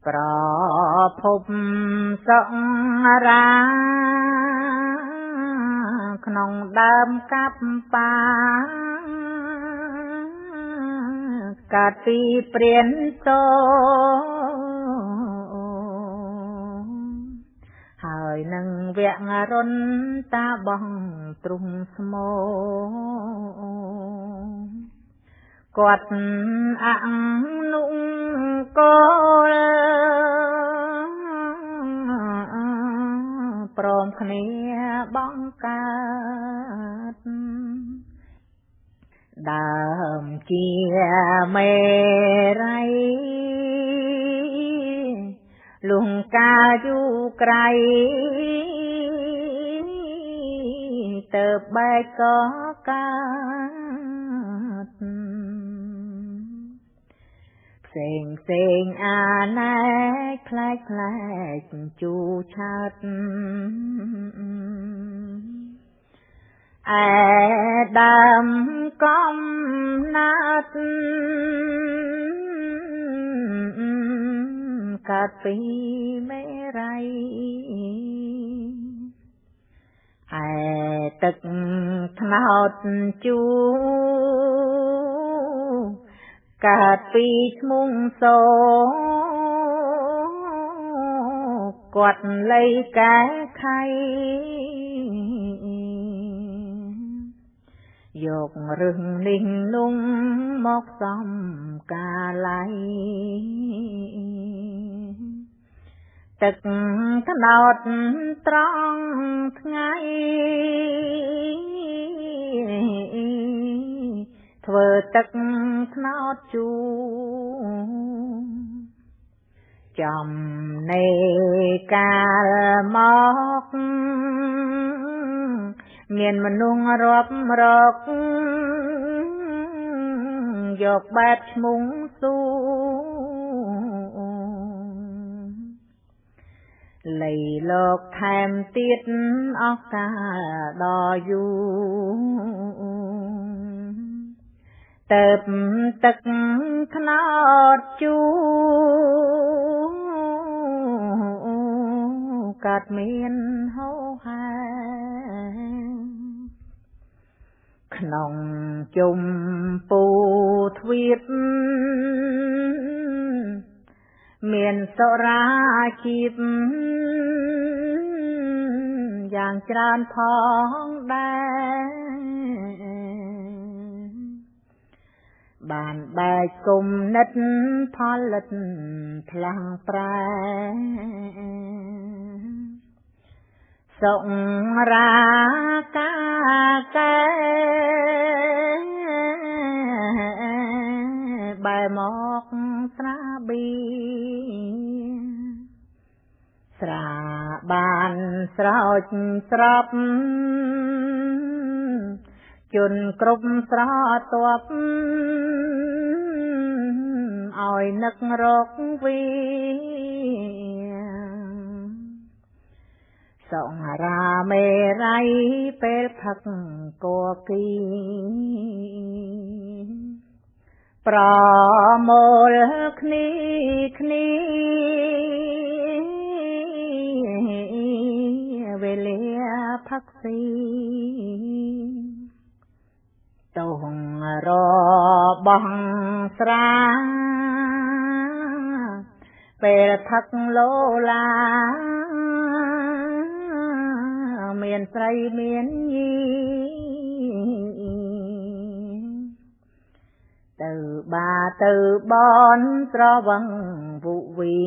ប្រភពសង្រាក្នុងដើមកាប់បាកាត់ពីព្រានតោហើយនឹងវៈរុនតាបងទ្រុងស្មោគាត់អនុកលព្រមគ្នាបង្កើតដើមជាមេរៃលងកាយូក្រៃទៅបែកក៏កើតផ្សេងអាណែកផ្លែកជូឆាត់ឯដើមកំណាត់កើតពីមេរៃឯទឹកថ្នោតជូកើតពីឈ្មោះសូគាត់លៃកែខៃយករឹងនេះนุ่งមកសំកាឡៃទឹកថ្នោតត្រង់ថ្ងៃធ្វើទឹកថ្នោតជូចំណេកាលមកមានមនុស្សរាប់រកយកបែបឈ្មោះស៊ូលៃលោកថែមទៀតអស់កាលដល់យូរទៅទឹកថ្នោតជូកាត់មានហូរហែក្នុងជុំពូទ្វីបមានសុរាជីពយ៉ាងច្រើនផងដែរបានបែកគុំនិតផលិតផ្លាំងប្រែសុរាកាកែបែមកស្រាប៊ីស្រាបានស្រោចស្រពជនគ្រប់ស្រទាប់ឲ្យនឹករកវីសង្រាមេរៃពេលផឹកគគីប្រមូលគ្នាវេលាផឹកស៊ីតងរបស់ស្រាពេលផឹកឡូឡាមានស្រីមានញីទៅបាទៅបនស្រវឹងពុវី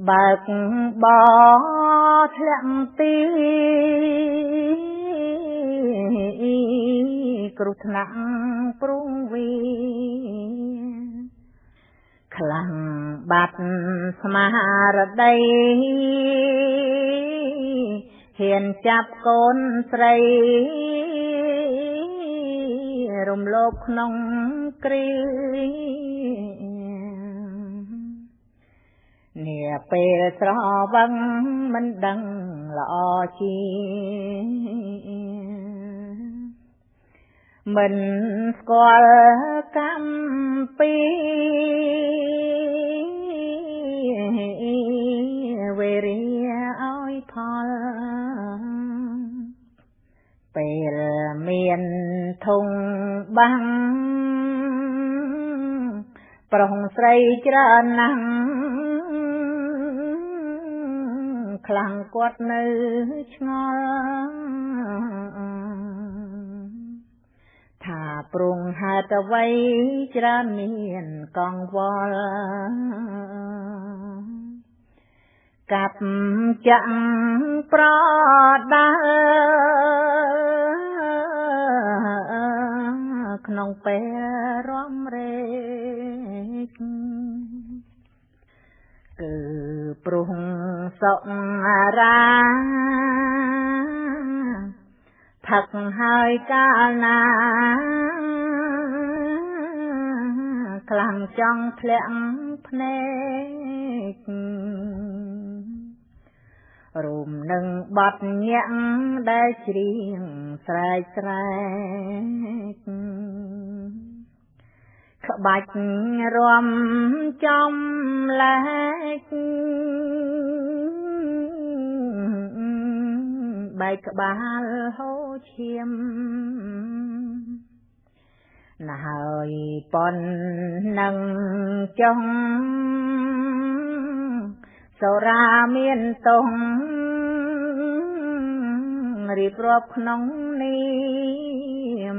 បើកបោធ្លាក់ទីគ្រោះថ្នាក់ព្រុងវីខ្លាំងបាត់ស្មារតីហ៊ានចាប់កូនស្រីរំលោភក្នុងគ្រីនាពេលស្រវឹងមិនដឹងល្អជាមិនស្គាល់ កម្មពីវេរាឲ្យផលពេលមានធុងបាំងប្រុសស្រីច្រើនណាស់ខ្លាំងគាត់នៅឆ្ងល់ថាព្រោះហេតុអ្វីច្រើនមានកង្វល់កាប់ចាំងប្រដើក្នុងពេលរំរែកគឺព្រោះសុរាផឹកហើយកាលណាខ្លាំងចង់ធ្លាក់ភ្នែករួមនឹងបទញាក់ដែលច្រៀងស្រែកស្រែកក្បាច់រំចំលែកបែកក្បាលហូរឈាមណាស់ហើយប៉ុននឹងចុងសូរាមានតុងរៀបរាប់ក្នុងនាម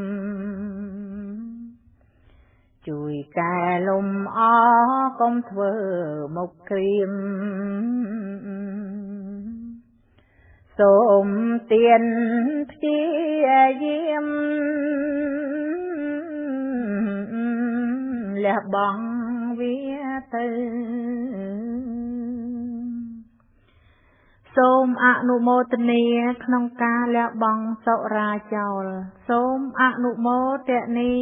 ជួយកែលំអកុំធ្វើមុខក្រៀមសូមទានព្យាយាមលះបង់វាទៅសូមអនុមោទនាក្នុងការលះបង់សុរាចោលសូមអនុមោទនា